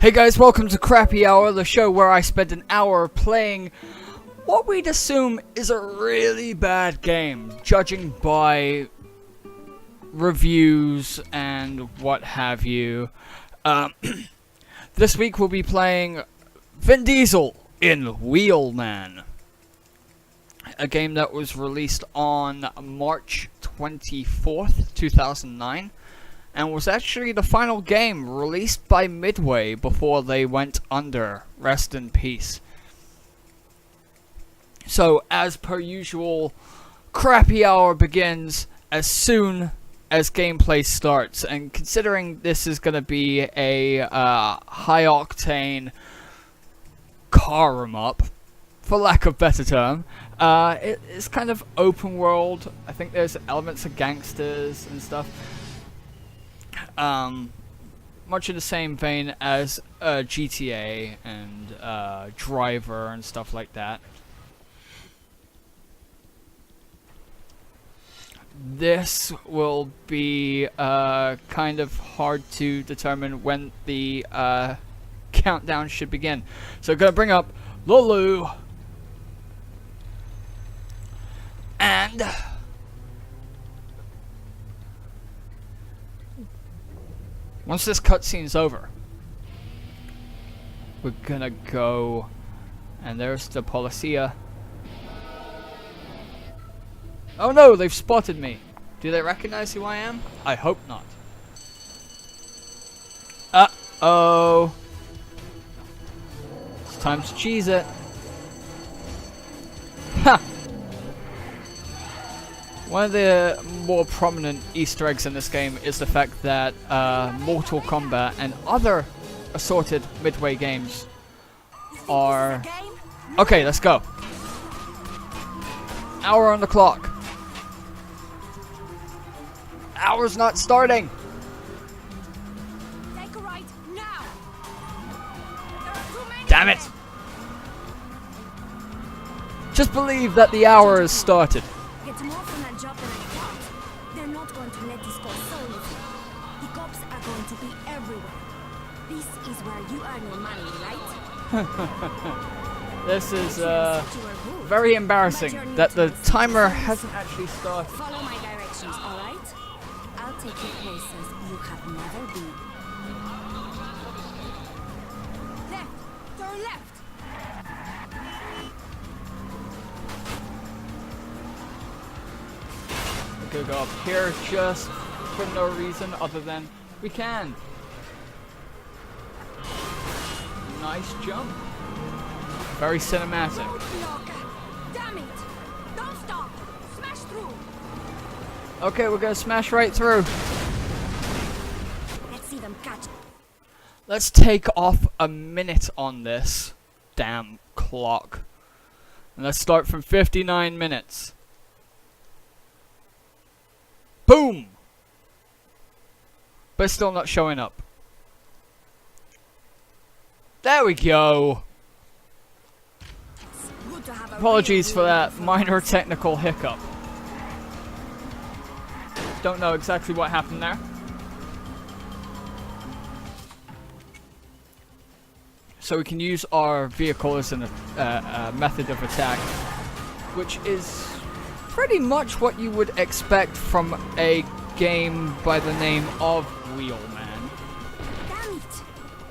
Hey guys, welcome to Crappy Hour, the show where I spend an hour playing what we'd assume is a really bad game, judging by reviews and what have you. This week we'll be playing Vin Diesel in Wheelman, a game that was released on March 24th, 2009. And was actually the final game released by Midway before they went under. Rest in peace. So, as per usual, Crappy Hour begins as soon as gameplay starts. And considering this is going to be a high-octane car em-up, for lack of better term, it's kind of open world. I think there's elements of gangsters and stuff. Much in the same vein as GTA and Driver and stuff like that. This will be kind of hard to determine when the countdown should begin. So I'm gonna bring up Lulu and once this cutscene's over, we're gonna go, and there's the policia. Oh no, they've spotted me. Do they recognize who I am? I hope not. Uh-oh. It's time to cheese it. Ha! One of the more prominent Easter eggs in this game is the fact that Mortal Kombat and other assorted Midway games are... Okay, let's go. Hour on the clock. Hour's not starting. Take a right now. Damn it. Just believe that the hour has started. Get more from that job than I thought. They're not going to let this go so easy. The cops are going to be everywhere. This is where you earn your money, right? This is very embarrassing that the timer hasn't actually started. Follow my directions, all right? I'll take you places you have never been. Left, turn left. We're gonna go up here just for no reason other than we can. Nice jump. Very cinematic. Roadblock. Damn it! Don't stop. Smash through. Okay, we're gonna smash right through. Let's see them catch. Let's take off a minute on this damn clock. And let's start from 59 minutes. Boom! But it's still not showing up. There we go. Apologies for that minor technical hiccup. Don't know exactly what happened there. So we can use our vehicle as a method of attack, which is pretty much what you would expect from a game by the name of Wheelman. Damn it!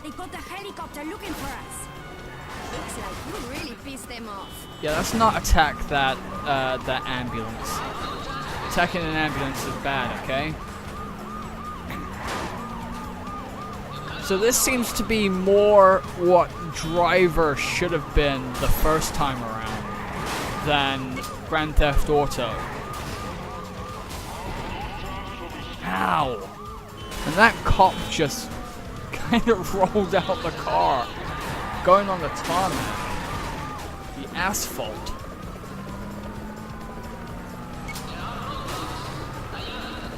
They got the helicopter looking for us. Looks like you really pissed them off. Yeah, let's not attack that ambulance. Attacking an ambulance is bad, okay? So this seems to be more what Driver should have been the first time around than Grand Theft Auto. Ow! And that cop just kind of rolled out the car, going on the tarmac. The asphalt.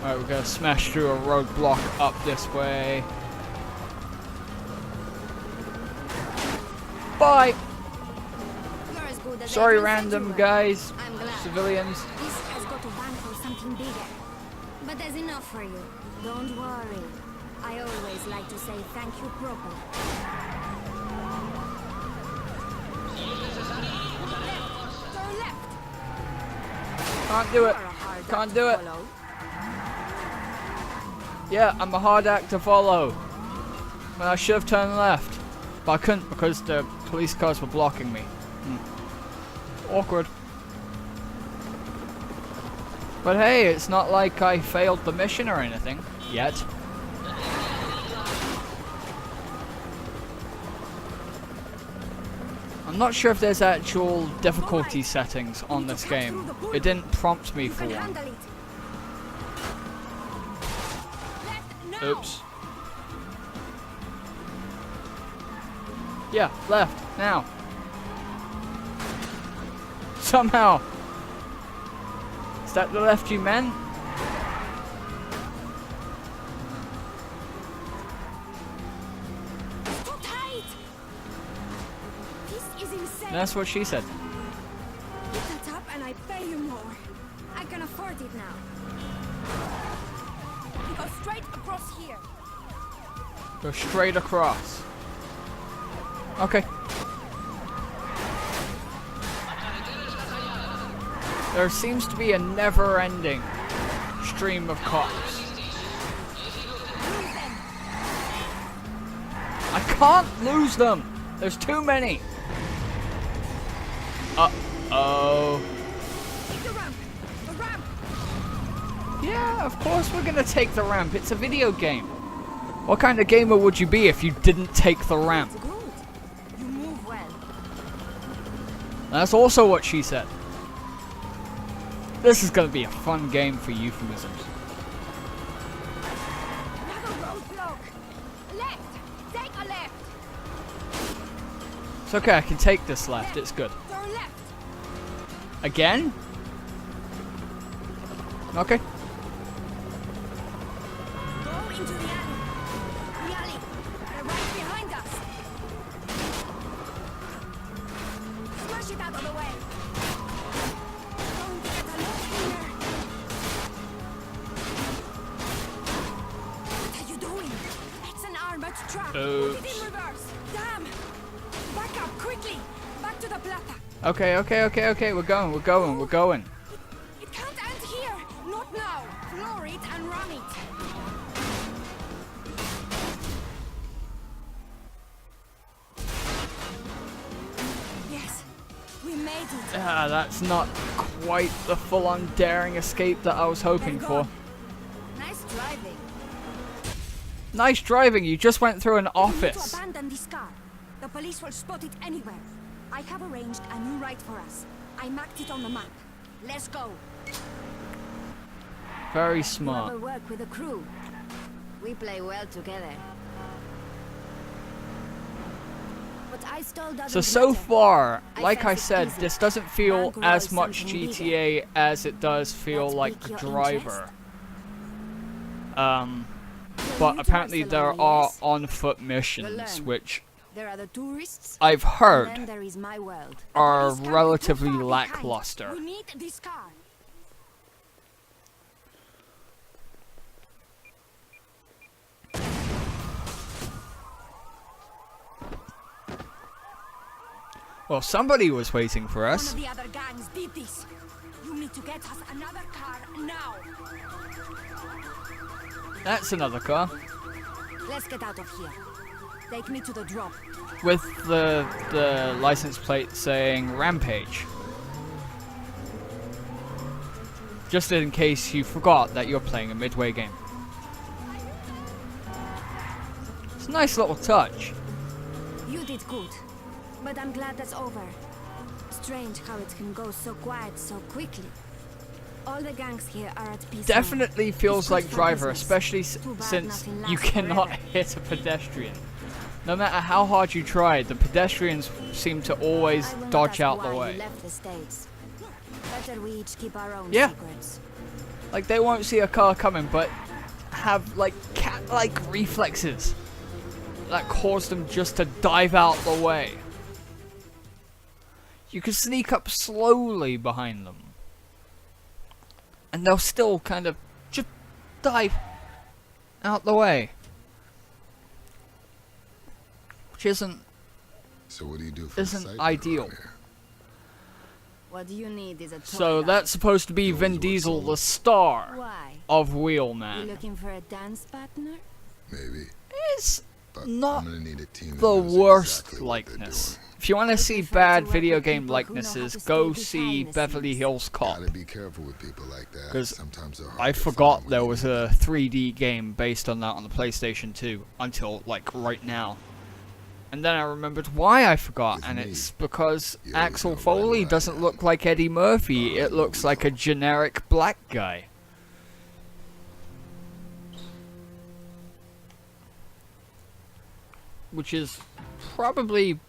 Alright, we're gonna smash through a roadblock up this way. Bye! Sorry, random guys, civilians. This has got to bank for something bigger. But there's enough for you. Don't worry. I always like to say thank you properly. Can't do it. Can't do it. Yeah, I'm a hard act to follow. Well, I should have turned left. But I couldn't because the police cars were blocking me. Awkward. But hey, it's not like I failed the mission or anything. Yet. I'm not sure if there's actual difficulty settings on this game. It didn't prompt me for one. Oops. Yeah, left, now. Somehow. Is that the left you meant? Too tight. This is insane. That's what she said. You cut up and I pay you more. I can afford it now. You go straight across here. Go straight across. Okay. There seems to be a never-ending stream of cops. I can't lose them! There's too many! Uh-oh. Take the ramp. The ramp. Yeah, of course we're gonna take the ramp. It's a video game. What kind of gamer would you be if you didn't take the ramp? Good. You move well. That's also what she said. This is gonna be a fun game for euphemisms. Another roadblock. Left. Take a left. It's okay, I can take this left. It's good. Turn left. Again? Okay. Go into the alley. The alley. They're right behind us. Smash it out of the way. Don't get a look here. What are you doing? It's an armored truck. Put it in reverse. Damn. Back up quickly. Back to the plata. Okay. We're going. It can't end here. Not now. Floor it and run it. Yes, we made it. Ah, that's not quite the full-on daring escape that I was hoping They're for. gone. Nice driving. Nice driving, you just went through an We need to office. abandon this car. The police will spot it anywhere. I have arranged a new ride for us. I marked it on the map. Let's go. Very You smart. ever work with a crew? We play well together. What I stole doesn't So matter. far, I like I fancy said, easy. this doesn't feel Bankroll as much something GTA as it does feel Let's like pique The your Driver. interest. But new to apparently there Barcelona, are yes? on-foot missions, learn. which There are the tourists. I've And then heard there is my world. are This car is too relatively far behind. lackluster. We need this car. Well, somebody was waiting for One us. of the other gangs did this. You need to get us another car now. That's another car. Let's get out of here. Take me to the drop. With the license plate saying Rampage. Just in case you forgot that you're playing a Midway game. It's a nice little touch. You did good. But I'm glad that's over. Strange how it can go so quiet so quickly. All the gangs here are at peace. Definitely feels It's good like for Driver, business. especially Too bad since nothing you lasts cannot forever. hit a pedestrian. No matter how hard you try, the pedestrians seem to always I will not dodge ask out why the you way. left the States. Better we each keep our own Yeah. secrets. Like they won't see a car coming, but have like cat-like reflexes that cause them just to dive out the way. You can sneak up slowly behind them, and they'll still kind of just dive out the way, which isn't So what do you do for Isn't the site ideal. around here? What you need is a toy So line. that's supposed to be Vin Diesel, the star Why? of You Wheelman. looking for a dance partner? Maybe. It's But not I'm gonna need a team that the knows worst exactly what they're likeness. doing. If you want to I see prefer to bad work video with game people who know how likenesses, to go stay see behind the Beverly scenes. Hills Cop. Gotta be careful with people like that. 'Cause Sometimes they're hard I to forgot find there when was you need a 3D game based on that on the PlayStation 2 until like right now. And then I remembered why I forgot, With and me, it's because you always Axel know right Foley where I doesn't am. look like Eddie Murphy. Alright, It looks movie like a phone. generic black guy. Which is probably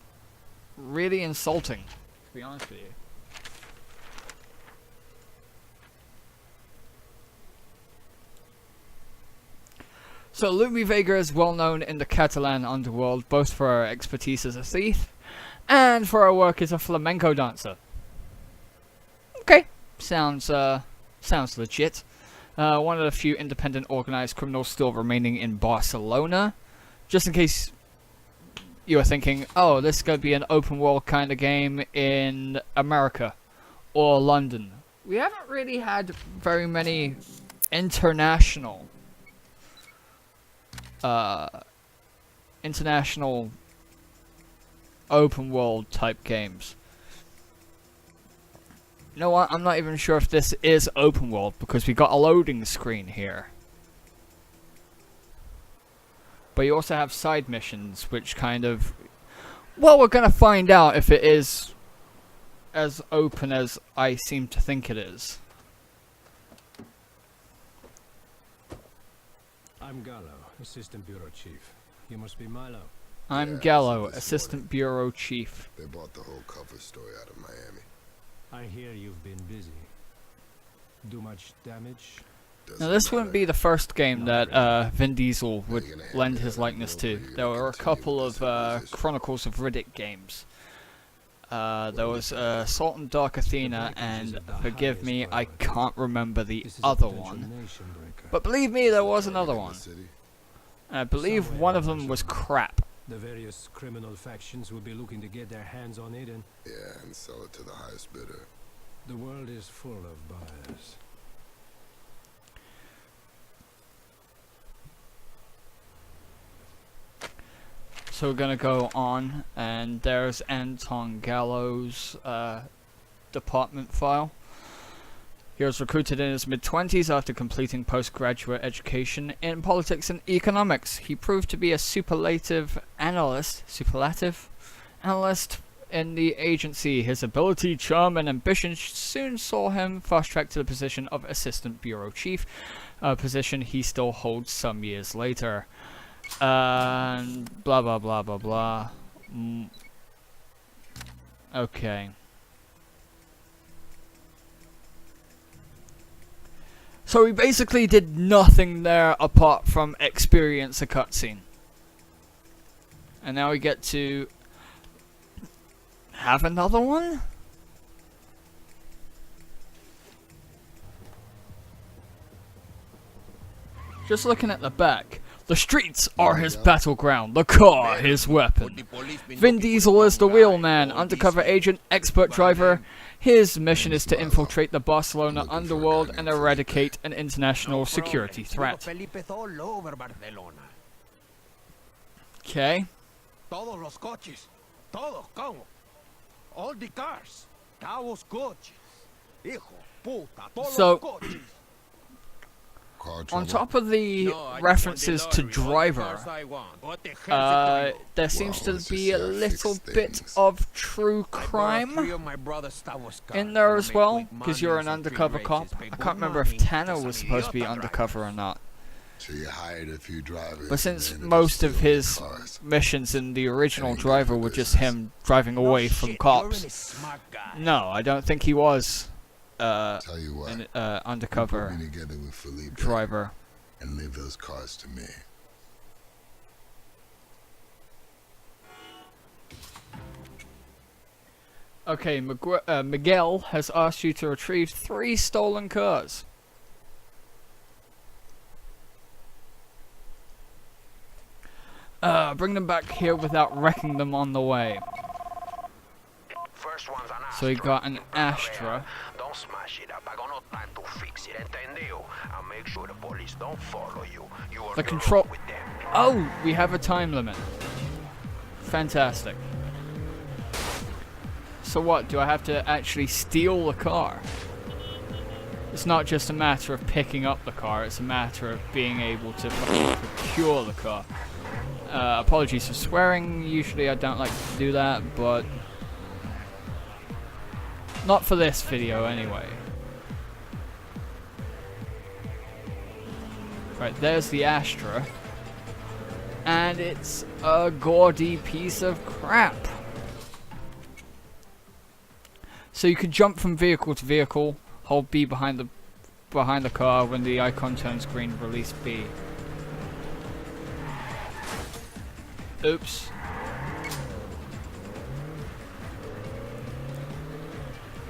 really insulting, to be honest with you. So Louis Vega is well known in the Catalan underworld, both for her expertise as a thief and for her work as a flamenco dancer. Okay, sounds legit. One of the few independent organized criminals still remaining in Barcelona. Just in case you were thinking, oh, this is going to be an open world kind of game in America or London. We haven't really had very many international open world type games. You know what? I'm not even sure if this is open world because we got a loading screen here. But you also have side missions, which kind of... Well, we're gonna find out if it is as open as I seem to think it is. I'm Gallo, Assistant Bureau Chief. You must be Milo. I'm Yeah, Gallo, this Assistant Bureau Chief. They bought the whole cover story out of Miami. I hear you've been busy. Do much damage? Doesn't Now, this wouldn't matter. be the first game that Vin Diesel would You're gonna hand lend me his that likeness to. envelope, or you're There gonna were a continue couple with of this acquisition? Chronicles of Riddick games. There was Salt and Dark Athena, and forgive me, I can't remember the This is a other potential one. nation breaker. But believe me, there was another In the one. city? I believe one of them was crap. The various criminal factions will be looking to get their hands on it, and Yeah, and sell it to the highest bidder. the world is full of buyers. So we're gonna go on, and there's Anton Gallo's department file. He was recruited in his mid-20s after completing postgraduate education in politics and economics. He proved to be a superlative analyst in the agency. His ability, charm, and ambition soon saw him fast-tracked to the position of Assistant Bureau Chief, a position he still holds some years later. And blah blah blah blah blah. Okay. So we basically did nothing there apart from experience a cutscene. And now we get to have another one? Just looking at the back. The streets are his battleground, the car his weapon. Vin Diesel is the Wheelman, undercover agent, expert driver. His mission is to infiltrate the Barcelona underworld and eradicate an international security threat. Okay. Todos los coches. Todos, ¿cómo? All the cars. Todos coches. Hijo, puta, todos So, los coches. Car on trouble? top of the references to Driver, there seems to be a little bit of true crime in there as well, because you're an undercover cop. I can't remember if Tanner was supposed to be undercover or not. So you hired a few drivers. But since and then most of stealing his cars. missions in the original Ain't good Driver for were just business. him driving away from cops. No, I don't think he was Tell you what, an you put undercover me together with Felipe driver. and leave those cars to me. Okay, Miguel has asked you to retrieve 3 stolen cars. Bring them back here without wrecking them on the way. So we got an Astra. Don't smash it up. I got no time to fix it. Entendido? I'll make sure the police don't follow you. You are The control. with them. Oh, we have a time limit. Fantastic. So what? Do I have to actually steal the car? It's not just a matter of picking up the car. It's a matter of being able to procure the car. Apologies for swearing. Usually I don't like to do that, but not for this video anyway. Right, there's the Astra. And it's a gaudy piece of crap. So you can jump from vehicle to vehicle, hold B behind the car. When the icon turns green, release B. Oops.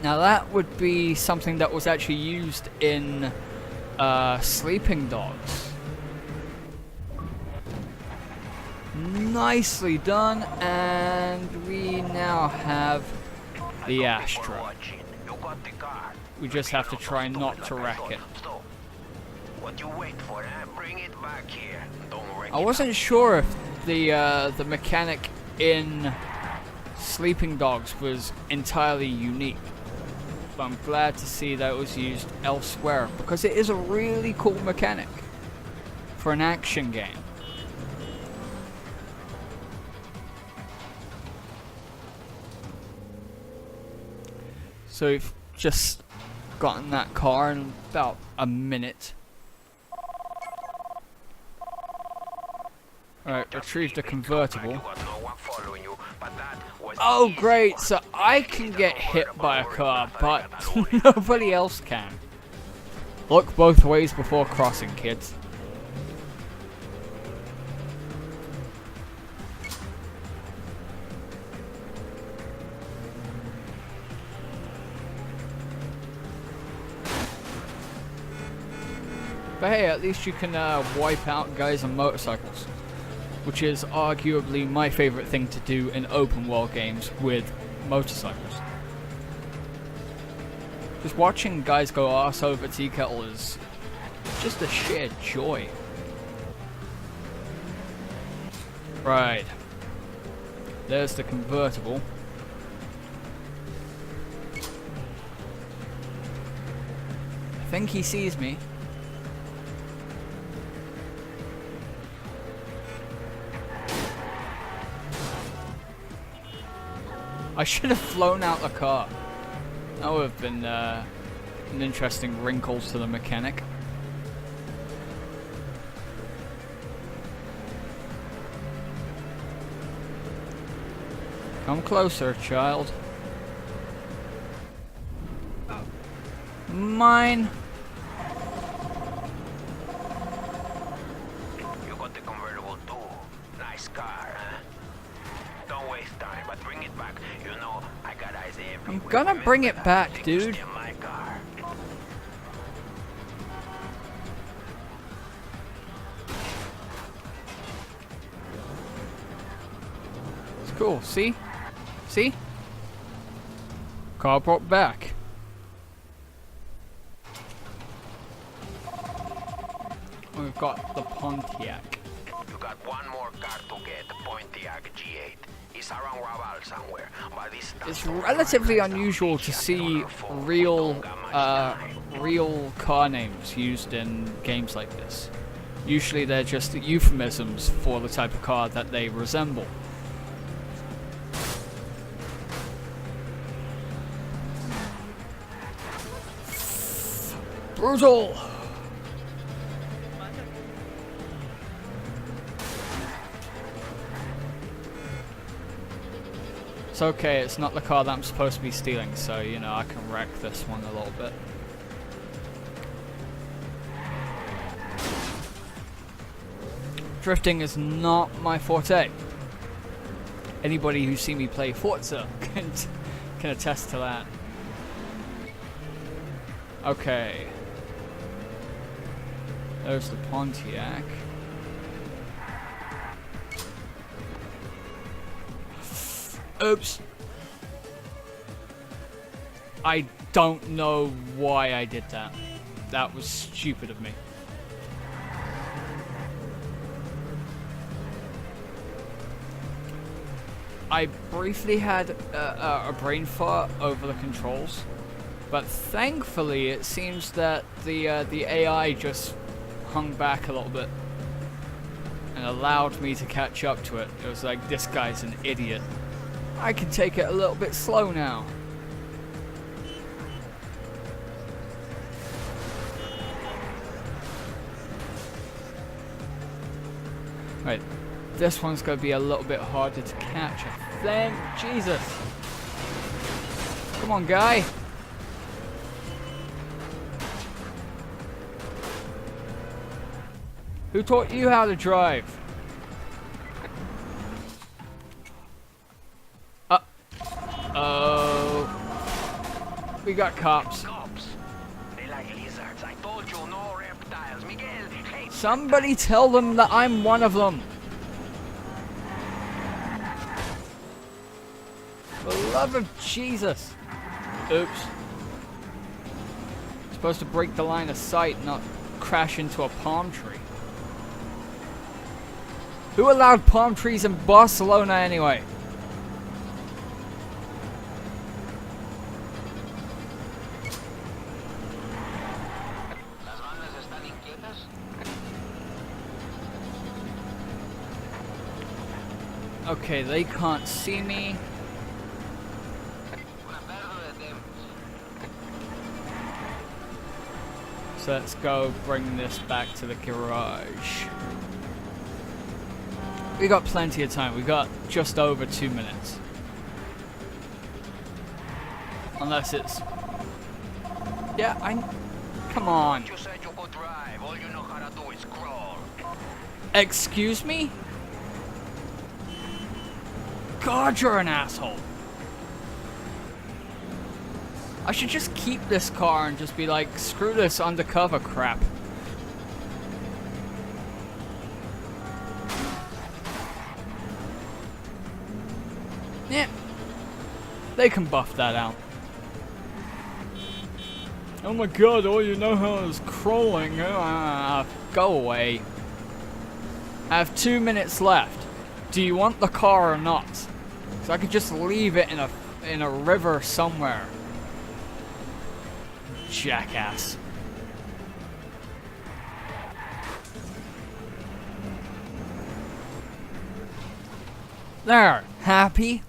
Now that would be something that was actually used in Sleeping Dogs. Nicely done, and we now have the Astra. We just have to try not to wreck it. What you wait for, bring it back here. Don't wreck I it. wasn't sure if the mechanic in Sleeping Dogs was entirely unique, but I'm glad to see that it was used elsewhere because it is a really cool mechanic for an action game. So we've just gotten that car in about a minute. Alright, retrieved a convertible. Oh great, so I can get hit by a car, but nobody else can. Look both ways before crossing, kids. But hey, at least you can wipe out guys on motorcycles, which is arguably my favorite thing to do in open world games with motorcycles. Just watching guys go arse over tea kettle is just a sheer joy. Right. There's the convertible. I think he sees me. I should have flown out the car. That would have been an interesting wrinkle to the mechanic. Come closer, child. Mine. You got the convertible too. Nice car, huh? Don't waste time, but bring it back. You know, I got eyes everywhere. I'm gonna bring it back, dude. Steal my car. It's cool. See? See? Car brought back. We've got the Pontiac. You got one more car to get, the Pontiac G8. It's around Raval somewhere, but It's relatively unusual to see real car names used in games like this. Usually they're just euphemisms for the type of car that they resemble. Brutal! It's okay, it's not the car that I'm supposed to be stealing, so, you know, I can wreck this one a little bit. Drifting is not my forte. Anybody who's seen me play Forza can attest to that. Okay. There's the Pontiac. Oops. I don't know why I did that. That was stupid of me. I briefly had a brain fart over the controls, but thankfully it seems that the AI just hung back a little bit and allowed me to catch up to it. It was like, this guy's an idiot. I can take it a little bit slow now. Right, this one's going to be a little bit harder to catch, I think. Jesus! Come on, guy! Who taught you how to drive? Uh-oh. We got cops. They like lizards. I told you, no reptiles. Miguel, hey. Somebody tell them that I'm one of them. For the love of Jesus. Oops. Supposed to break the line of sight, not crash into a palm tree. Who allowed palm trees in Barcelona anyway? Okay, they can't see me. So let's go bring this back to the garage. We got plenty of time. We got just over 2 minutes. Unless it's... Yeah, come on. You said you could drive. All you know how to do is crawl. Excuse me? God, you're an asshole. I should just keep this car and just be like, screw this undercover crap. Yeah. They can buff that out. Oh my god, all you know how is crawling. Go away. I have 2 minutes left. Do you want the car or not? So I could just leave it in a river somewhere. Jackass. There, happy?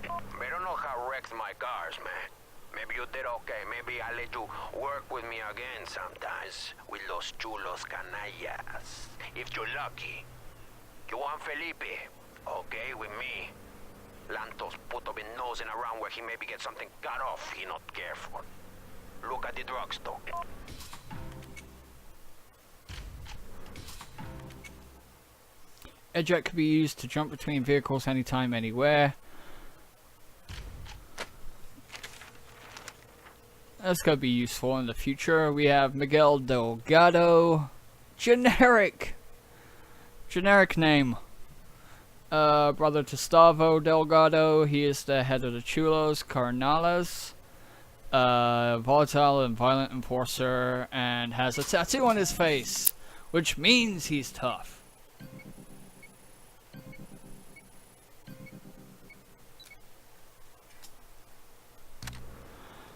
They don't know how wrecked my cars, man. Maybe you did okay. Maybe I'll let you work with me again sometimes. With los chulos canallas. If you're lucky. You want Felipe? Okay, with me. Lantos puto been nosing around where he maybe get something cut off. He not careful. Look at the drugstore. Eject can be used to jump between vehicles anytime, anywhere. That's going to be useful in the future. We have Miguel Delgado. Generic name. Brother to Gustavo Delgado. He is the head of the Chulos Carnales. Volatile and violent enforcer. And has a tattoo on his face. Which means he's tough.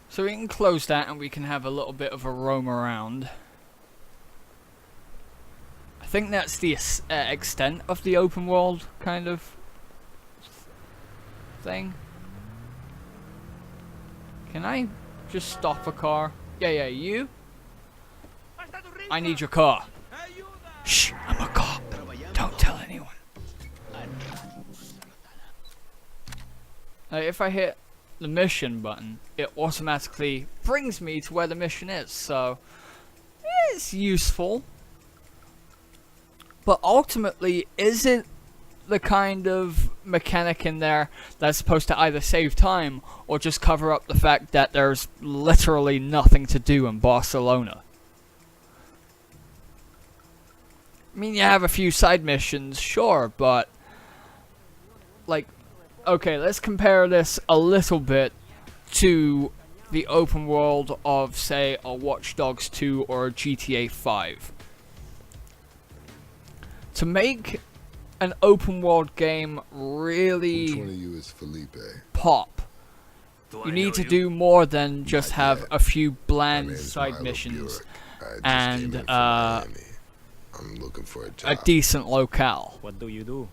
So we can close that and we can have a little bit of a roam around. I think that's the extent of the open world kind of thing. Can I just stop a car? Yeah, you? I need your car. Shh, I'm a cop. Don't tell anyone. If I hit the mission button, it automatically brings me to where the mission is, so it's useful. But ultimately, is it the kind of mechanic in there that's supposed to either save time or just cover up the fact that there's literally nothing to do in Barcelona? I mean, you have a few side missions, sure, but like, okay, let's compare this a little bit to the open world of, say, a Watch Dogs 2 or a GTA 5. To make an open world game Which really one of you is Felipe? pop, you need to do more than just Not have yet. a few My bland name's side Milo missions Buick. I just and, came in from Miami. I'm looking for a a job. decent locale. What do you do?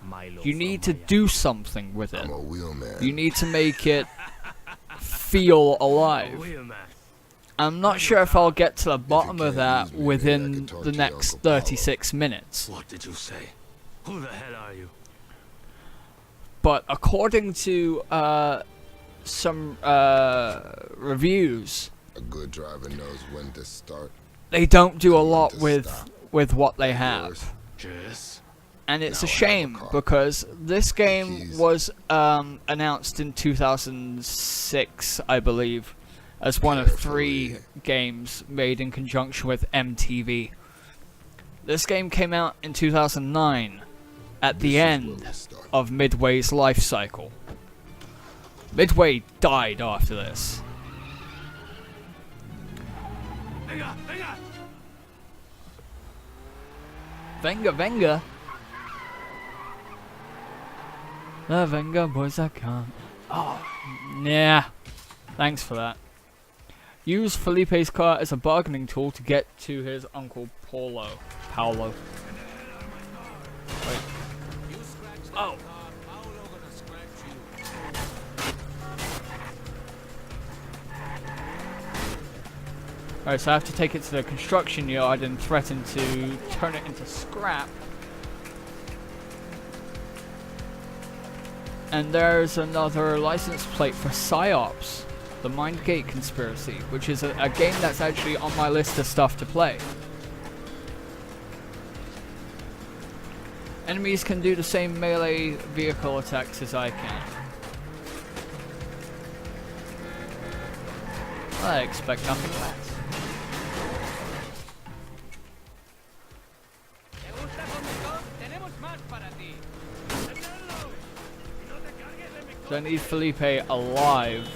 Milo You from need to Miami. do something with it. I'm a wheelman. You need to make it feel alive. Wheelman. I'm not sure if I'll get to the bottom of can't that use me, I within can talk the to your next Uncle Paulo. 36 minutes. What did you say? Who the hell are you? But according to some reviews, A good driver knows when to start. they don't do a and when lot to with stop. what they Yours? have. Yes. And it's Now a I have a shame car. because this game Keys. was announced in 2006, I believe, as one of 3 Carefully. games made in conjunction with MTV. This game came out in 2009, at the This is where end we start. of Midway's life cycle. Midway died after this. Venga, venga. Venga, venga. The venga boys I can't. Oh, nah. Thanks for that. Use Felipe's car as a bargaining tool to get to his uncle Paolo. Wait. Oh. Alright, so I have to take it to the construction yard and threaten to turn it into scrap. And there's another license plate for PsyOps, the Mindgate Conspiracy, which is a game that's actually on my list of stuff to play. Enemies can do the same melee vehicle attacks as I can. I expect nothing less. So I need Felipe alive.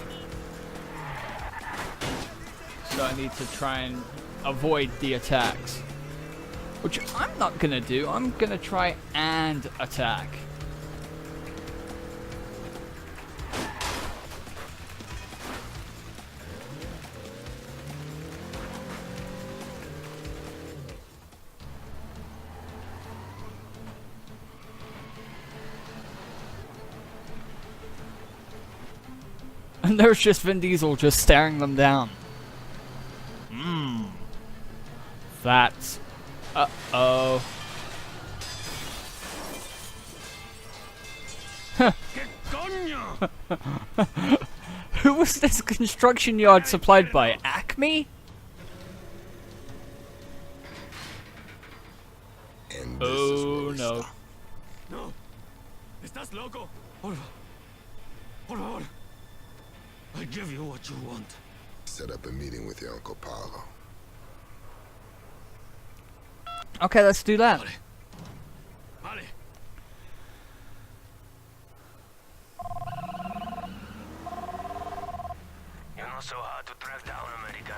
So I need to try and avoid the attacks. Which I'm not gonna do. I'm gonna try and attack. And there's just Vin Diesel just staring them down. That's... Uh-oh. Who was this construction yard supplied by? Acme? And this is where Oh we no. stop. No. ¿Estás loco? Por favor. I give you what you want. Set up a meeting with your Uncle Paulo. Okay, let's do that. Vale. You know so hard to track down American.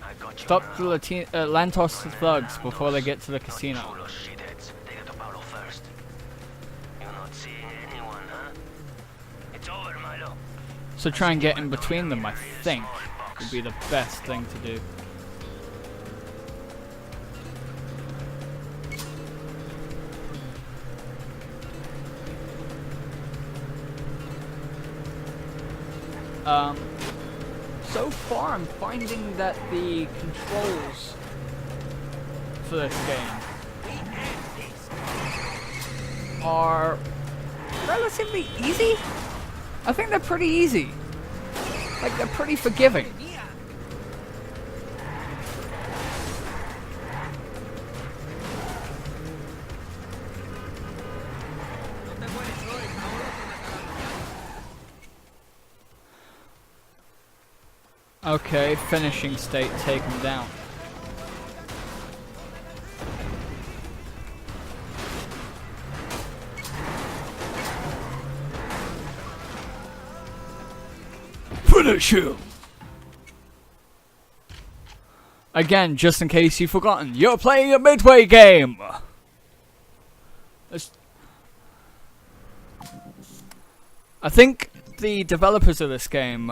I got you Stop now. the Lantos thugs before they get to the casino. Chulos shitheads. They get to Paulo first. You're not seeing anyone, huh? It's over, Milo. So try and get in between them, I think, would be the best thing to do. So far I'm finding that the controls for this game are relatively easy. I think they're pretty easy. Like, they're pretty forgiving. Okay, finishing state taken down. Finish him! Again, just in case you've forgotten, you're playing a Midway game! I think the developers of this game,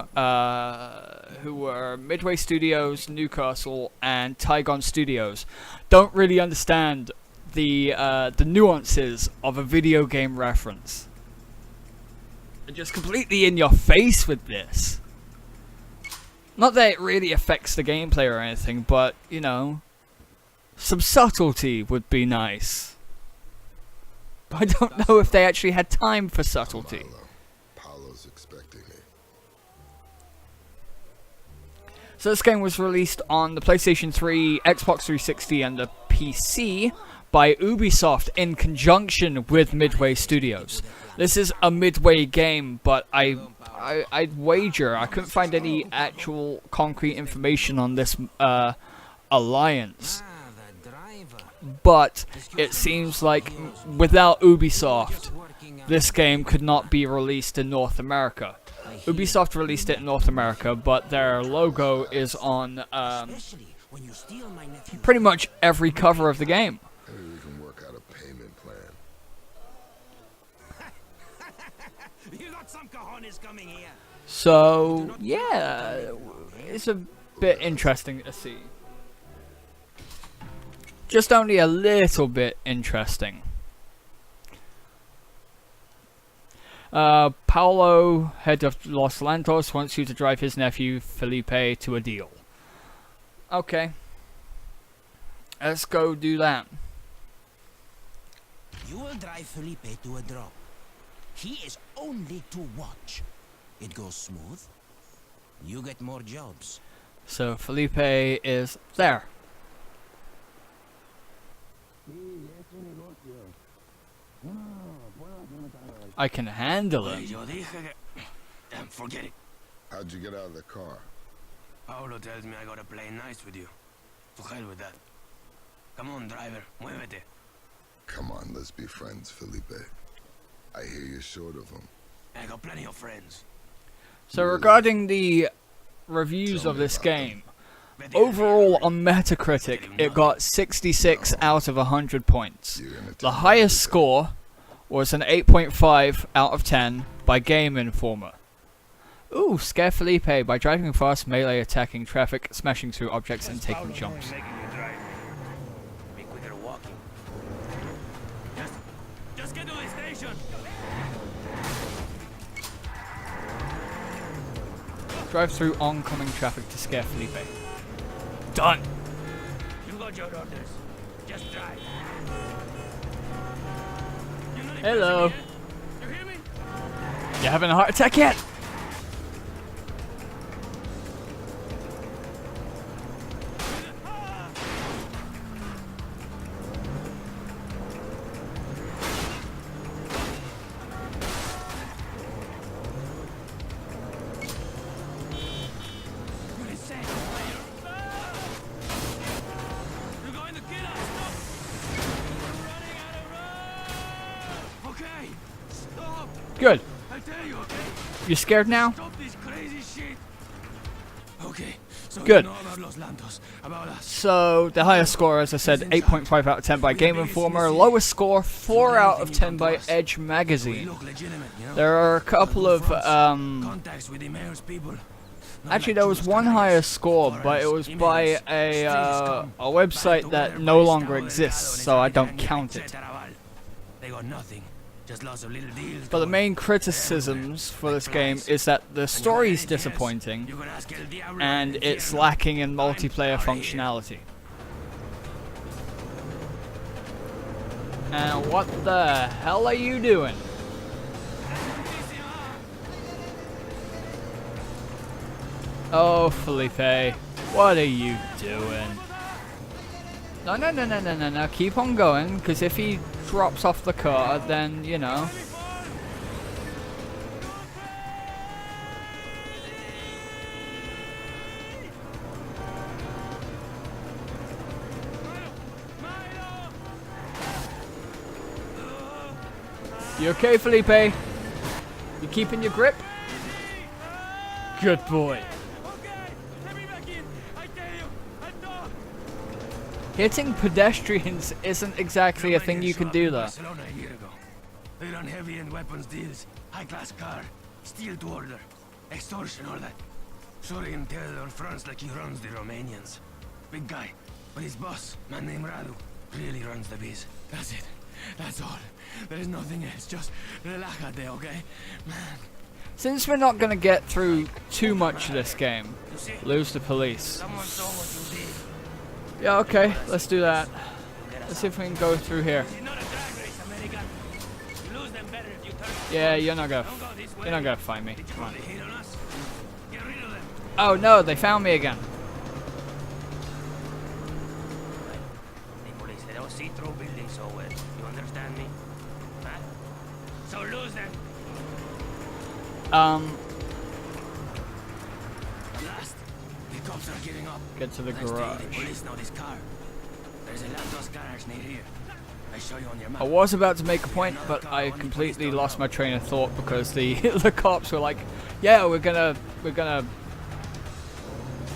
who were Midway Studios, Newcastle, and Tigon Studios, don't really understand the nuances of a video game reference. They're just completely in your face with this. Not that it really affects the gameplay or anything, but, you know, some subtlety would be nice. But I don't know if they actually had time for subtlety. Paolo's expecting me. So this game was released on the PlayStation 3, Xbox 360, and the PC by Ubisoft in conjunction with Midway Studios. This is a Midway game, but I'd wager I couldn't find any actual concrete information on this alliance. But it seems like without Ubisoft, this game could not be released in North America. Ubisoft released it in North America, but their logo is on pretty much every cover of the game. Maybe we can work out a payment plan. You got some cojones coming here. So, yeah, it's a bit interesting to see. Just only a little bit interesting. Paolo, head of Los Lantos, wants you to drive his nephew Felipe to a deal. Okay. Let's go do that. You will drive Felipe to a drop. He is only to watch. It goes smooth. You get more jobs. So Felipe is there. I can handle him. Forget it. How'd you get out of the car? Paolo tells me I gotta play nice with you. To hell with that. Come on, driver. Muévete. Come on, let's be friends, Felipe. I hear you're short of them. I got plenty of friends. So regarding the reviews of this game, overall on Metacritic it got 66 out of 100 points. The highest score was an 8.5 out of 10 by Game Informer. Ooh, scare Felipe by driving fast, melee attacking traffic, smashing through objects and taking jumps. Be quicker walking. Just get to the station. Drive through oncoming traffic to scare Felipe. Done! You got your orders. Just drive. Hello. You hear me? You having a heart attack yet? You're going to kill us. Stop. We're running out of road. Okay. Stop. Good. I'll tell you, okay? You scared now? Stop this crazy shit. Okay. So Good. you know about Los Lantos, about us. So, the highest score, as I said, 8.5 out of 10 by Game Informer. Lowest score, 4 out of 10 by Edge We Magazine. look legitimate, you know? There are a couple of, Contacts with the mayor's people. Not actually like there was chulos one canallas, higher score, but it was by a website that no longer exists, so I don't count it. They got nothing. Just lots of little deals. But the going. main criticisms for this game is that the story's disappointing, You can ask El Diablo and del it's Infierno. lacking in I'm multiplayer outta here. functionality. And what the hell are you doing? Oh, Felipe, what are you doing? No, keep on going, because if he drops off the car, then, you know. You okay, Felipe? You keeping your grip? Good boy. Okay, let me back in. I tell you, I thought. Hitting pedestrians isn't exactly a thing you can do though. Barcelona a year ago. They run heavy-end weapons deals, high-class car, steel to order, extortion, all that. Sorry and tell on fronts like he runs the Romanians. Big guy, but his boss, man named Radu, really runs the biz. That's it. That's all. There is nothing else. Just relájate, okay? Man. Since we're not gonna get through too much of this game, You see? lose the police. Someone saw what you did. Yeah, okay, let's do that. Let's see if we can go through here. It's not a drag race, American. You lose them better if you turn. Yeah, you're not gonna, Don't go this way. you're not gonna find me. Did you Come on. really hit on us? Get rid of them. Oh no, they found me again. The police, they don't see through buildings so well. You understand me? Huh? So lose them. Last, the cops are giving up. Get to the Next day, garage. the police know this car. There's a Lantos garage near here. I show you on your map. I was about to make a point, but I completely lost my train of thought because the the cops were like, "Yeah, we're gonna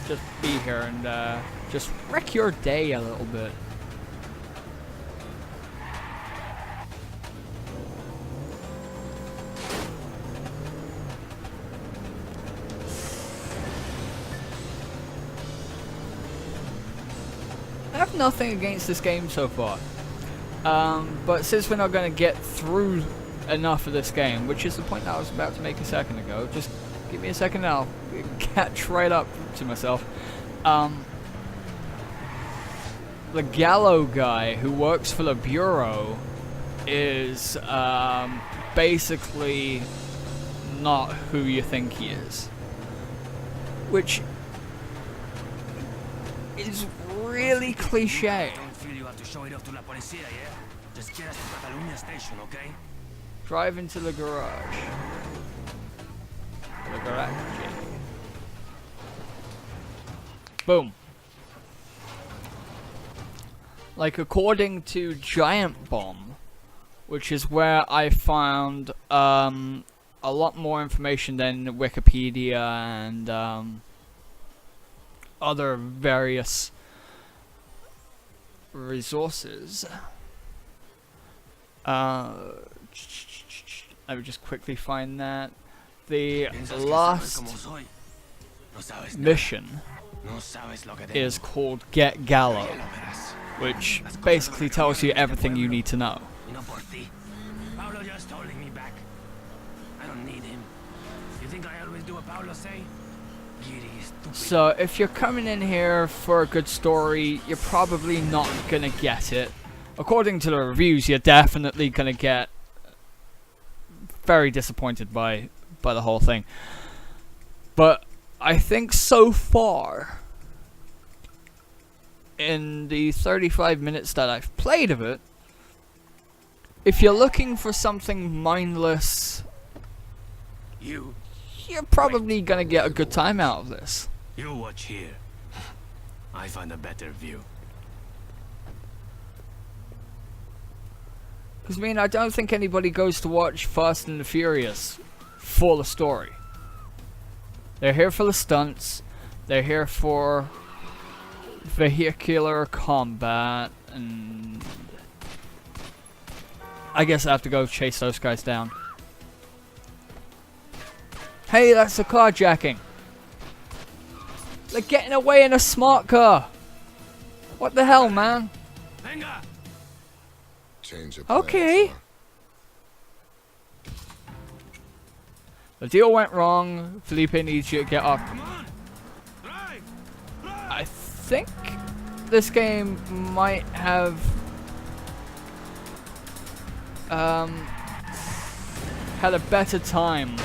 just be here and just wreck your day a little bit." I have nothing against this game so far. But since we're not going to get through enough of this game, which is the point that I was about to make a second ago, just give me a second and I'll catch right up to myself. The Gallo guy who works for the Bureau is basically not who you think he is. Which is really cliche. Don't feel you have to show it off to la policía, yeah? Just get us to Catalunya station, okay? Drive into the garage. The garage. Boom. Like, according to Giant Bomb, which is where I found a lot more information than Wikipedia and other various resources. I would just quickly find that. The last mission is called Get Gallo, which basically tells you everything you need to know. Paolo just holding me back. I don't need him. You think I always do what Paolo say? Giddy, stupid. So if you're coming in here for a good story, you're probably not gonna get it. According to the reviews, you're definitely gonna get very disappointed by the whole thing. But I think so far, in the 35 minutes that I've played of it, if you're looking for something mindless, You you're probably gonna get a good time out of this. You watch here. I find a better view. Because, I mean, I don't think anybody goes to watch Fast and the Furious for the story. They're here for the stunts. They're here for vehicular combat. And I guess I have to go chase those guys down. Hey, that's the carjacking. They're getting away in a smart car. What the hell, man? Venga! Change of plans, Okay. huh? The deal went wrong. Felipe needs you to get off. Come on! Drive! Drive! I think this game might have had a better time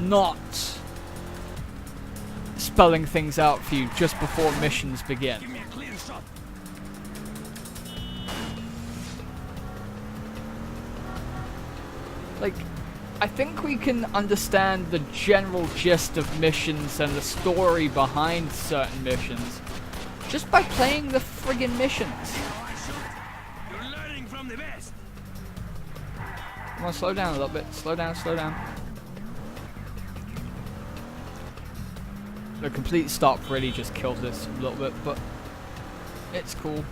not spelling things out for you just before missions begin. Give me a clear shot. Like, I think we can understand the general gist of missions and the story behind certain missions just by playing the friggin' missions. How I shoot. You're learning from the best. Come on, slow down a little bit. Slow down, slow down. The complete stop really just killed this a little bit, but it's cool.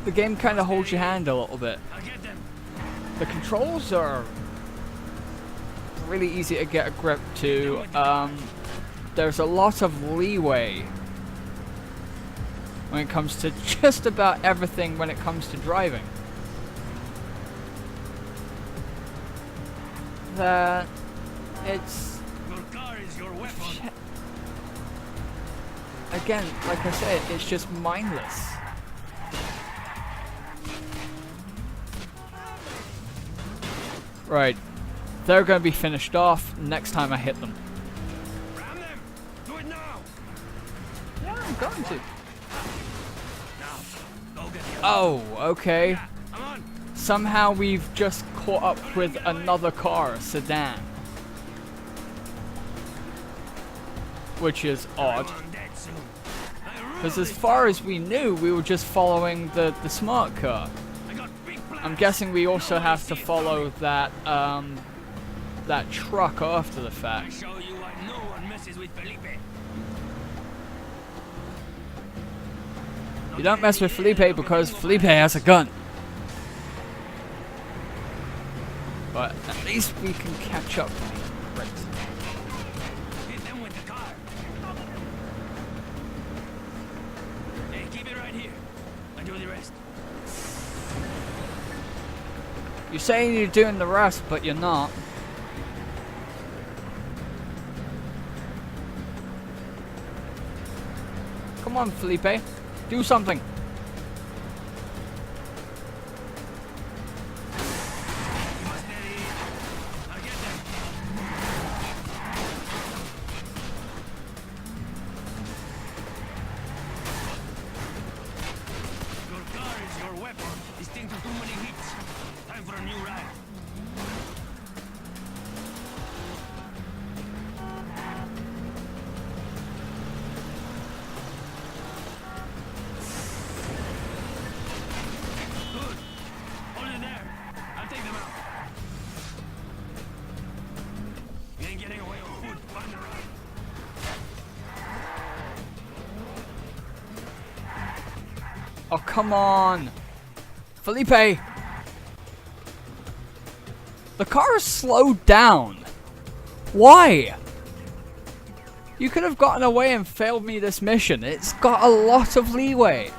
The game kind of holds your hand a little bit. The controls are really easy to get a grip to. There's a lot of leeway when it comes to just about everything when it comes to driving. That it's again, like I said, it's just mindless. Right, they're going to be finished off next time I hit them. Ram them! Do it now! Yeah, I'm going to. Now, go get the other. Oh, okay. Come on! Somehow we've just caught up with another car, a sedan. Which is odd. I'm dead soon. Because as far as we knew, we were just following the smart car. I got big plans. I'm guessing we also have to follow that that truck after the I fact. show you why no one messes with Felipe. You don't mess with Felipe because Felipe has a gun. But at least we can catch up. Right. Hit them with the car. Hey, keep it right here. I do the rest. You're saying you're doing the rest, but you're not. Come on, Felipe. Do something. You must steady. I'll get them. Your car is your weapon. This thing took too many hits. Time for a new ride. Good. Hold it there. I'll take them out. You ain't getting away on foot. Find a ride. Oh, come on. Felipe. The car is slowed down. Why? You could have gotten away and failed me this mission. It's got a lot of leeway.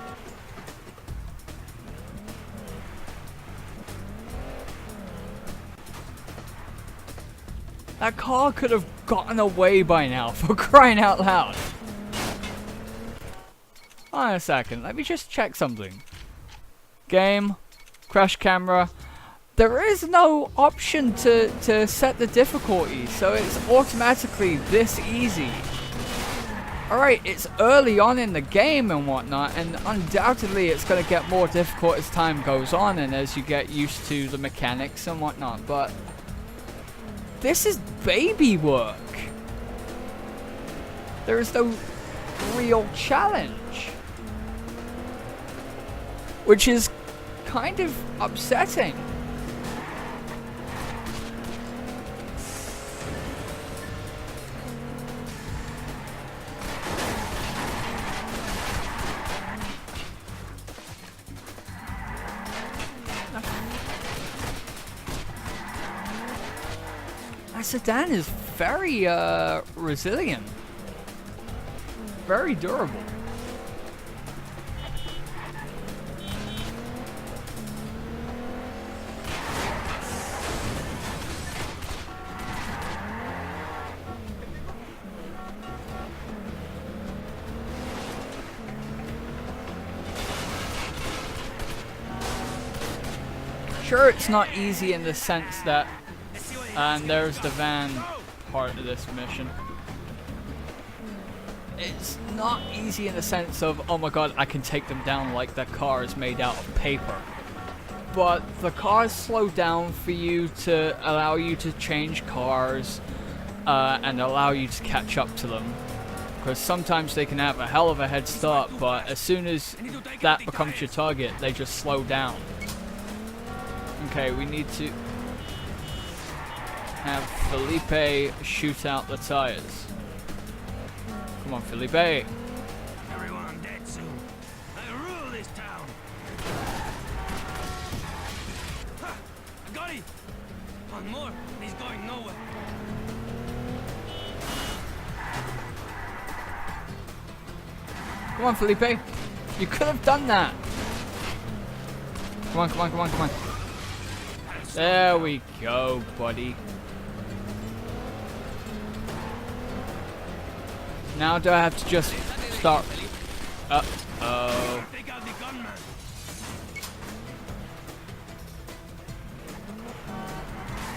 That car could have gotten away by now, for crying out loud. Hold on a second, let me just check something. Game, crash camera. There is no option to set the difficulty, so it's automatically this easy. Alright, it's early on in the game and whatnot, and undoubtedly it's going to get more difficult as time goes on and as you get used to the mechanics and whatnot, but this is baby work. There is no real challenge. Which is kind of upsetting. That sedan is very resilient. Very durable. Sure, it's not easy in the sense that, and there's the van part of this mission. It's not easy in the sense of, oh my god, I can take them down like that car is made out of paper. but the cars slow down for you to allow you to change cars and allow you to catch up to them. Because sometimes they can have a hell of a head start, but as soon as that becomes your target, they just slow down. Okay, we need to have Felipe shoot out the tires. Come on, Felipe. Everyone dead soon. I rule this town. Ha! I got it. One more, and he's going nowhere. Come on, Felipe. You could have done that. Come on, come on, come on, come on. There we go, buddy. Now do I have to just start? Uh-oh. Take out the gunman.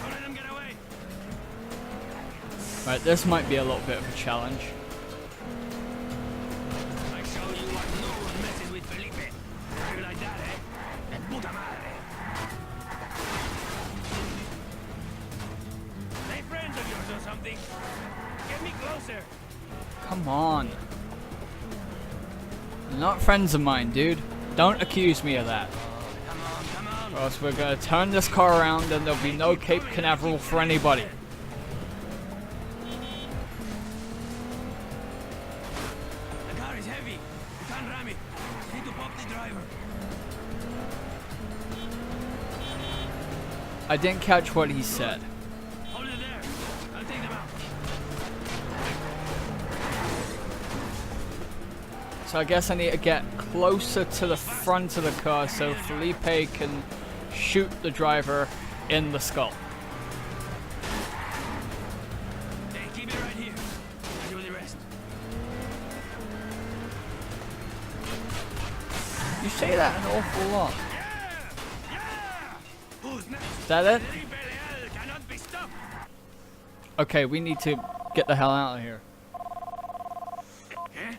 Don't let them get away. Right, this might be a little bit of a challenge. I show you what no one messes with Felipe. You like that, eh? And puta madre. They friends of yours or something. Get me closer. Come on. You're not friends of mine, dude. Don't accuse me of that. Come on. Or else we're gonna turn this car around and there'll be no Cape Canaveral for anybody. The car is heavy. You can't ram it. You need to pop the driver. I didn't catch what he said. Hold it there. I'll take them out. So I guess I need to get closer to the front of the car so Felipe can shoot the driver in the skull. Hey, keep it right here. I'll do the rest. You say that an awful lot. Who's next? Is that it? Felipe Leal cannot be stopped. Okay, we need to get the hell out of here. Eh?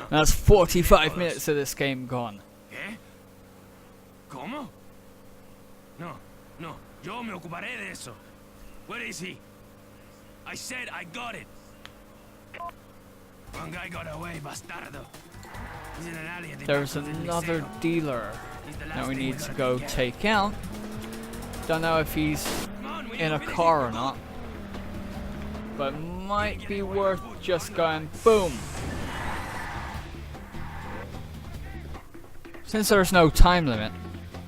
That's 45 minutes of this game gone. ¿Qué? ¿Cómo? No, yo me ocuparé de eso. Where is he? I said I got it. One guy got away, bastardo. He's in an alley at the There's back of the another Liceo. dealer He's the last that we thing need to gotta go get. take out. Don't know if he's Come on, we in need a to finish car it. or not, but might be worth just going boom. Since there's no time limit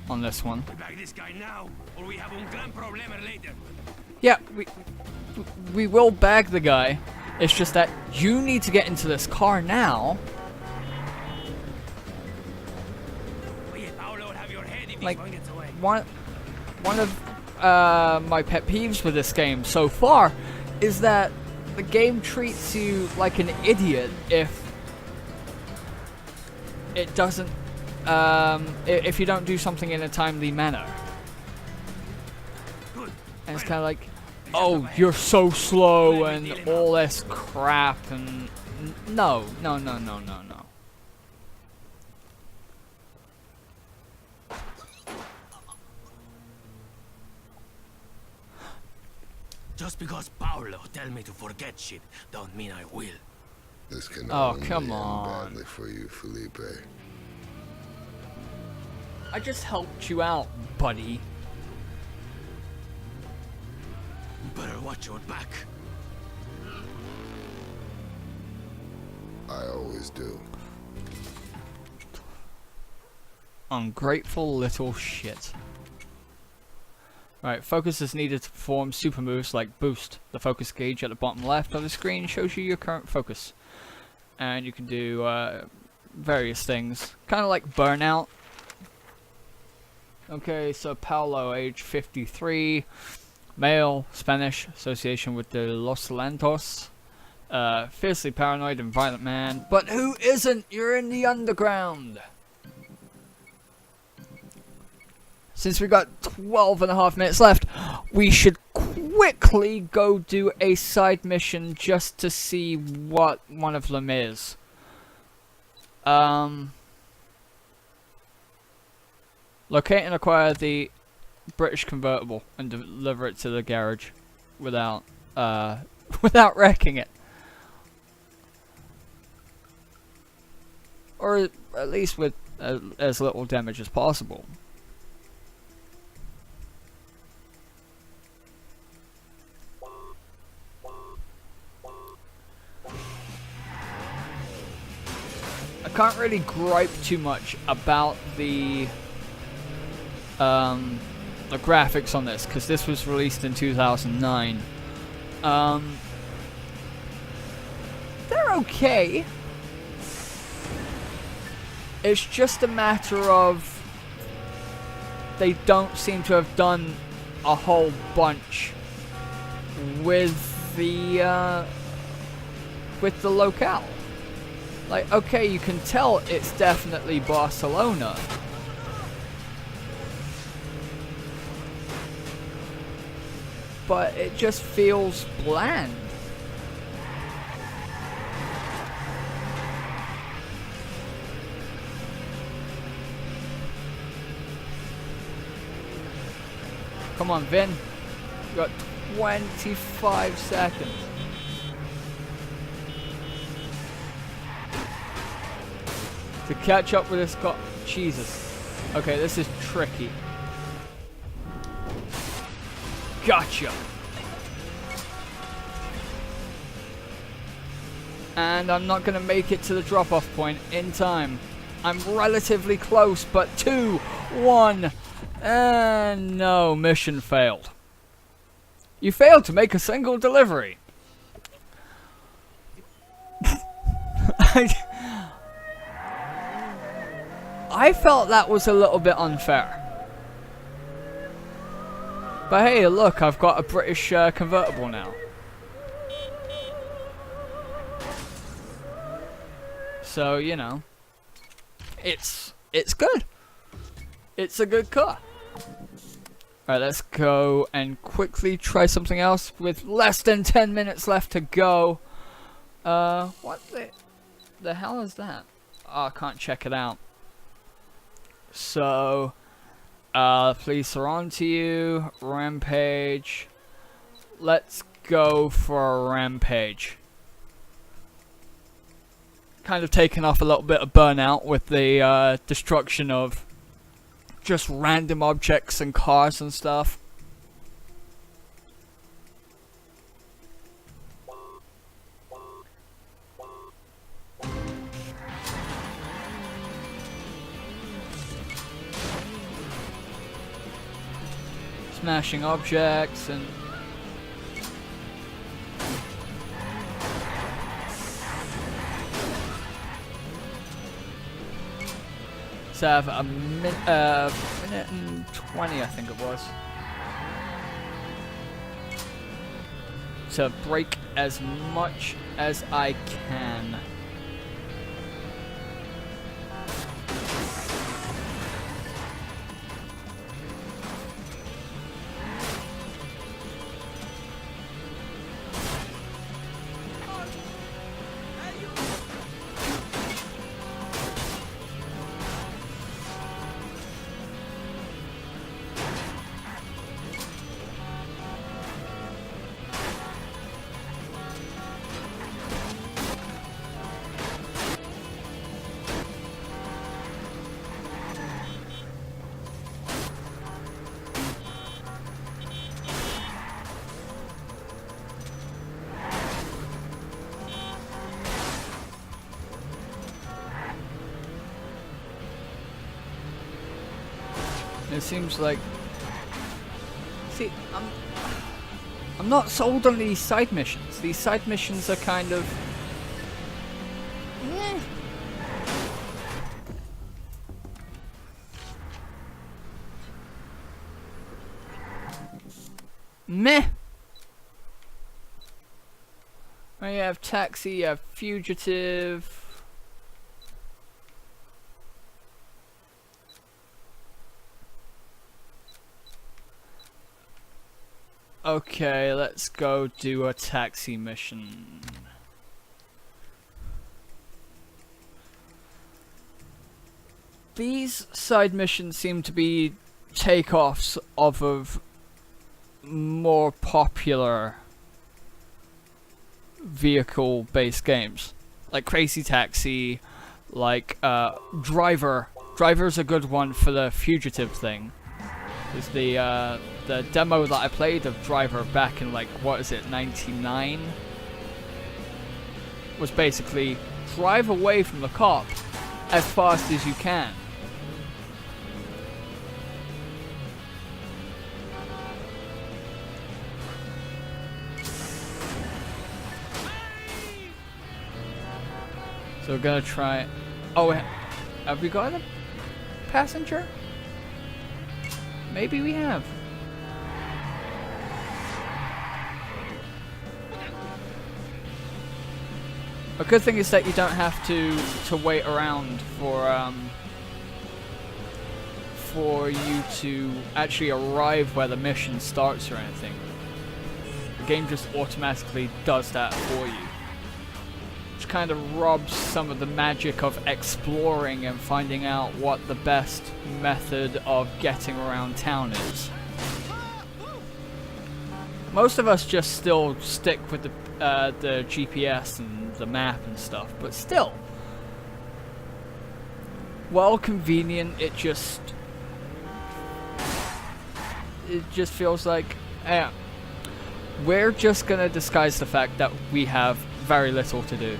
on this one. We bag this guy now, or we have un gran problema later. Yeah, we will bag the guy. It's just that you need to get into this car now. Oye, Paolo will have your head if Like, this one gets away. one of my pet peeves with this game so far is that the game treats you like an idiot if it doesn't if you don't do something in a timely manner. Good. And it's kind of like, oh, you're so slow and all this crap, and no. Just because Paolo tell me to forget shit, don't mean I will. This can Oh, only come end on. badly for you, Felipe. I just helped you out, buddy. You better watch your back. I always do. Ungrateful little shit. Right, focus is needed to perform super moves like boost. The focus gauge at the bottom left of the screen shows you your current focus. And you can do various things. Kind of like Burnout. Okay, so Paolo, age 53. Male, Spanish, association with the Los Lantos. Fiercely paranoid and violent man. But who isn't? You're in the underground. Since we got 12.5 minutes left, we should quickly go do a side mission just to see what one of them is. Locate and acquire the British convertible and deliver it to the garage without without wrecking it. Or at least with as little damage as possible. I can't really gripe too much about the graphics on this, because this was released in 2009. They're okay. It's just a matter of they don't seem to have done a whole bunch with the locale. Like, okay, you can tell it's definitely Barcelona. But it just feels bland. Come on, Vin. You got 25 seconds. To catch up with this car. Jesus. Okay, this is tricky. Gotcha. And I'm not going to make it to the drop-off point in time. I'm relatively close, but 2, 1, and no, mission failed. You failed to make a single delivery. I felt that was a little bit unfair. But hey, look, I've got a British convertible now. So, you know, it's good. It's a good car. Alright, let's go and quickly try something else with less than 10 minutes left to go. What the hell is that? Oh, I can't check it out. So, police are on to you. Rampage. Let's go for a rampage. Kind of taken off a little bit of burnout with the destruction of just random objects and cars and stuff. Smashing objects and to have a minute and 20, I think it was, to break as much as I can. It seems like, see, I'm not sold on these side missions. These side missions are kind of, meh. Well, you have taxi, you have fugitive. Okay, let's go do a taxi mission. these side missions seem to be takeoffs of more popular vehicle-based games, like Crazy Taxi, like Driver. Driver's a good one for the fugitive thing. Is the demo that I played of Driver back in, like, what is it, 99? Was basically drive away from the cop as fast as you can. So we're gonna try. Oh, have we got a passenger? Maybe we have. A good thing is that you don't have to wait around for you to actually arrive where the mission starts or anything. The game just automatically does that for you, which kind of robs some of the magic of exploring and finding out what the best method of getting around town is. Most of us just still stick with the GPS and the map and stuff, but still, while convenient, it just feels like, yeah, we're just gonna disguise the fact that we have very little to do.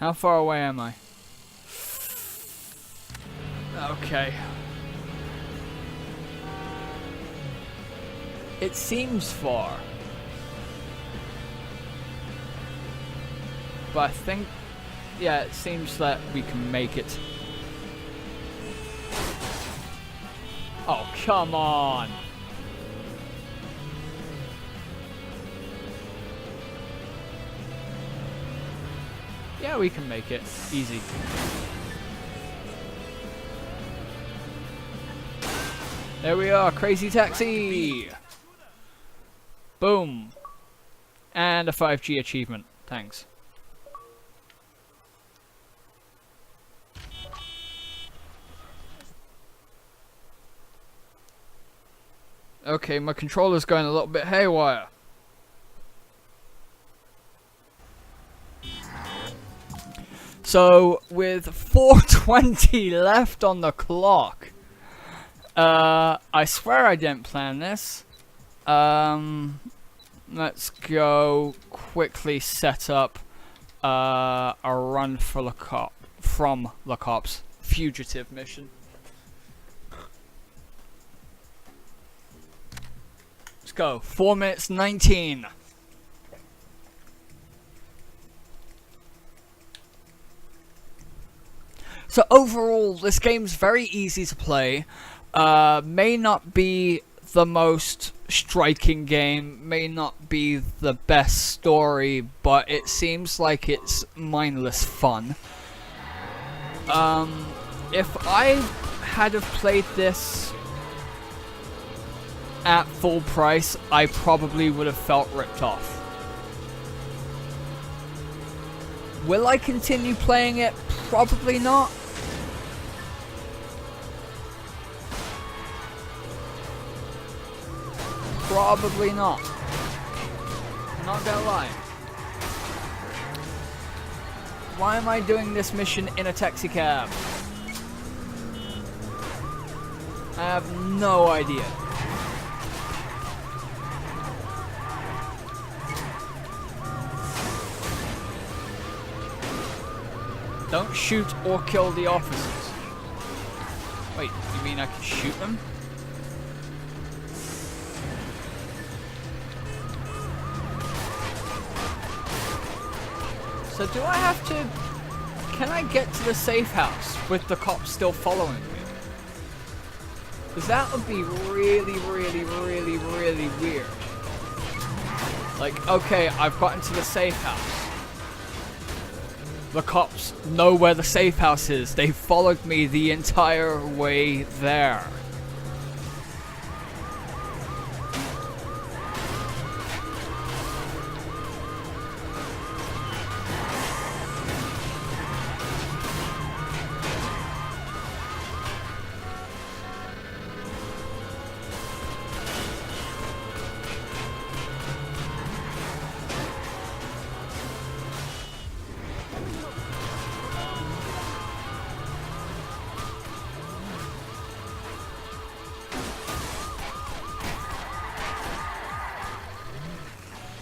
How far away am I? Okay. It seems far. But I think, yeah, it seems that we can make it. Oh, come on! Yeah, we can make it. Easy. There we are, Crazy Taxi! Boom! And a 5G achievement. Thanks. Okay, my controller's going a little bit haywire. So, with 4:20 left on the clock, I swear I didn't plan this. Let's go quickly set up a run for from the cops fugitive mission. Let's go. 4 minutes 19. So overall, this game's very easy to play. May not be the most striking game, may not be the best story, but it seems like it's mindless fun. If I had have played this at full price, I probably would have felt ripped off. Will I continue playing it? Probably not. Probably not. Not gonna lie. Why am I doing this mission in a taxi cab? I have no idea. Don't shoot or kill the officers. Wait, you mean I can shoot them? So do I have to... Can I get to the safe house with the cops still following me? Because that would be really, really, really, really weird. Like, okay, I've gotten to the safe house. The cops know where the safe house is. They followed me the entire way there.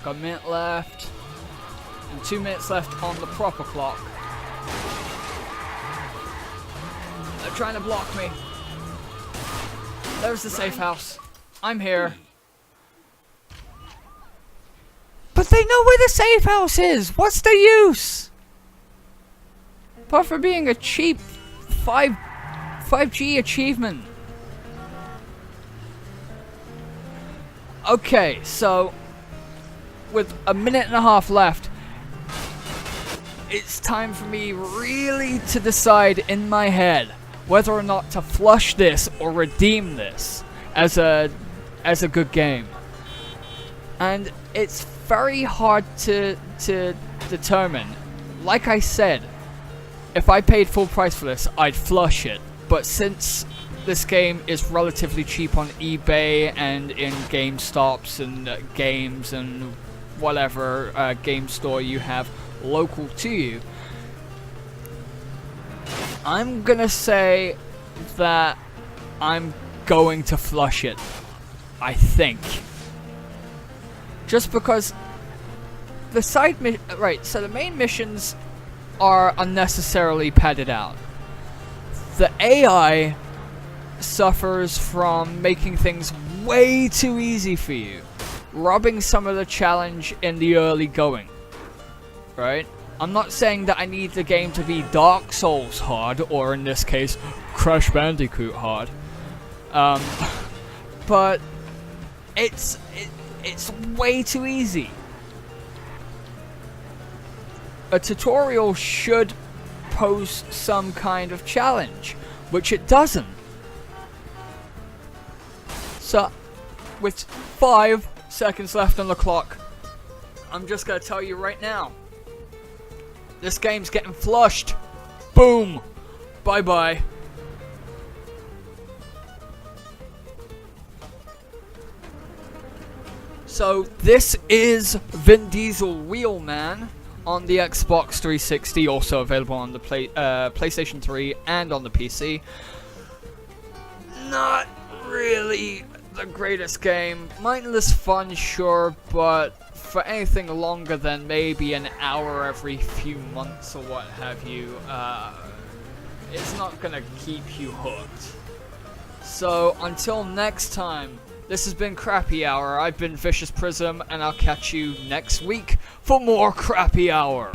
Got a minute left. And 2 minutes left on the proper clock. They're trying to block me. There's the safe house. I'm here. But they know where the safe house is! What's the use? Apart from being a cheap 5G achievement. Okay, so with a minute and a half left, it's time for me really to decide in my head whether or not to flush this or redeem this as a good game. And it's very hard to determine. Like I said, if I paid full price for this, I'd flush it. But since this game is relatively cheap on eBay and in GameStops and games and whatever game store you have local to you, I'm gonna say that I'm going to flush it. I think. Just because the side so the main missions are unnecessarily padded out. The AI suffers from making things way too easy for you, robbing some of the challenge in the early going. Right? I'm not saying that I need the game to be Dark Souls hard, or in this case, Crash Bandicoot hard. But it's way too easy. A tutorial should pose some kind of challenge, which it doesn't. So, with 5 seconds left on the clock, I'm just gonna tell you right now, this game's getting flushed. Boom. Bye-bye. So, this is Vin Diesel Wheelman on the Xbox 360, also available on the PlayStation 3 and on the PC. Not really the greatest game. Mindless fun, sure, but for anything longer than maybe an hour every few months or what have you, it's not gonna keep you hooked. So, until next time, this has been Crappy Hour. I've been ViciousPrism, and I'll catch you next week for more Crappy Hour.